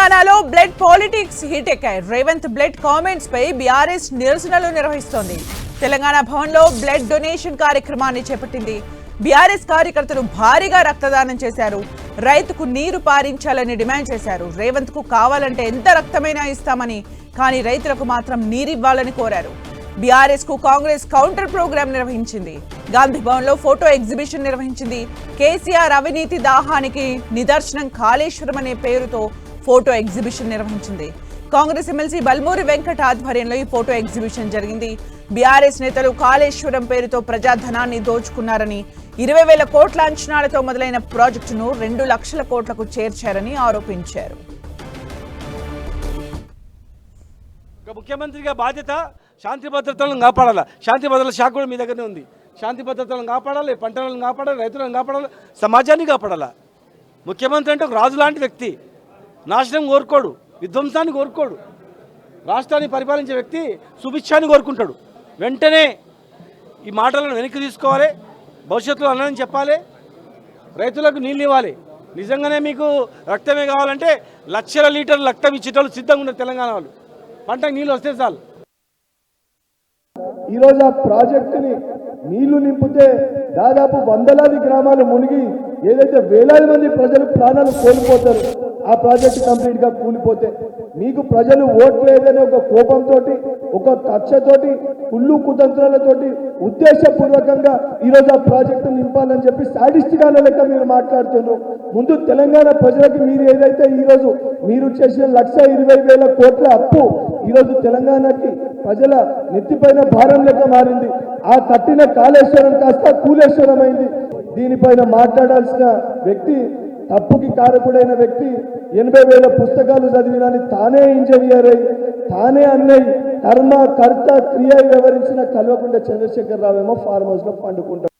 తెలంగాణలో blood politics heat ఎక్కాయి. Revanth blood comments పై బీఆర్ఎస్ నిరసనలు నిర్వహిస్తోంది. తెలంగాణ భవన్లో బ్లడ్ డొనేషన్ కార్యక్రమాన్ని చేపట్టింది. బీఆర్ఎస్ కార్యకర్తలు భారీగా రక్తదానం చేశారు. రైతుకు నీరు పారించాలని డిమాండ్ చేశారు. రేవంత్ కు కావాలంటే ఎంత రక్తమైనా ఇస్తామని, కానీ రైతులకు మాత్రం నీరివ్వాలని కోరారు. బీఆర్ఎస్ కు కాంగ్రెస్ కౌంటర్ ప్రోగ్రాం నిర్వహించింది. గాంధీ భవన్ లో ఫోటో ఎగ్జిబిషన్ నిర్వహించింది. కేసీఆర్ అవినీతి దాహానికి నిదర్శనం కాళేశ్వరం అనే పేరుతో ఫోటో ఎగ్జిబిషన్ నిర్వహించింది. కాంగ్రెస్ ఎమ్మెల్సీ బల్మూరి వెంకట్ ఆధ్వర్యంలో ఈ ఫోటో ఎగ్జిబిషన్ జరిగింది. బీఆర్ఎస్ నేతలు కాళేశ్వరం పేరుతో ప్రజాధనాన్ని దోచుకున్నారని, 20,000 కోట్ల అంచనాలతో మొదలైన ప్రాజెక్టును 2 లక్షల కోట్లకు చేర్చారని ఆరోపించారు. ముఖ్యమంత్రిగా బాధ్యత శాంతి భద్రతలను కాపాడాలి. శాంతి భద్రతల శాఖ కూడా మీ దగ్గరనే ఉంది. శాంతి భద్రతలను కాపాడాలి, పంటలను కాపాడాలి, రైతులను కాపాడాలి, సమాజాన్ని కాపాడాలి. ముఖ్యమంత్రి అంటే ఒక రాజు లాంటి వ్యక్తి. నాశనం కోరుకోడు, విధ్వంసాన్ని కోరుకోడు. రాష్ట్రాన్ని పరిపాలించే వ్యక్తి సుభిక్షాన్ని కోరుకుంటాడు. వెంటనే ఈ మాటలను వెనక్కి తీసుకోవాలి. భవిష్యత్తులో అన్నని చెప్పాలి. రైతులకు నీళ్ళు ఇవ్వాలి. నిజంగానే మీకు రక్తమే కావాలంటే లక్షల లీటర్లు రక్తం ఇచ్చేటోళ్ళు సిద్ధంగా ఉన్నారు తెలంగాణ వాళ్ళు. పంటకు నీళ్ళు వస్తే చాలు. ఈరోజు ఆ ప్రాజెక్టుని నీళ్లు నింపితే దాదాపు వందలాది గ్రామాలు మునిగి ఏదైతే వేలాది మంది ప్రజలు ప్రాణాలు కోల్పోతారు. ఆ ప్రాజెక్టు కంప్లీట్గా కూలిపోతే మీకు ప్రజలు ఓట్లేదనే ఒక కోపంతో, ఒక కక్షతోటి, కుళ్ళు కుతంత్రాలతోటి ఉద్దేశపూర్వకంగా ఈరోజు ఆ ప్రాజెక్టు నింపాలని చెప్పి సాడిస్టిగా లెక్క మీరు మాట్లాడుతున్నారు. ముందు తెలంగాణ ప్రజలకి మీరు ఏదైతే ఈరోజు మీరు చేసిన 1,20,000 కోట్ల అప్పు ఈరోజు తెలంగాణకి ప్రజల నెత్తిపైన భారం లెక్క మారింది. ఆ కట్టిన కాళేశ్వరం కాస్త కూలేశ్వరం అయింది. దీనిపైన మాట్లాడాల్సిన వ్యక్తి, తప్పుకి కారకుడైన వ్యక్తి, 80,000 పుస్తకాలు చదివినని తానే ఇంజనీర్ అయి, తానే అన్నయ్య కర్మ కర్త క్రియ వివరించిన కల్వకుంట్ల చంద్రశేఖర్ రావు ఏమో ఫార్మ్ హౌస్ లో పండుకుంటారు.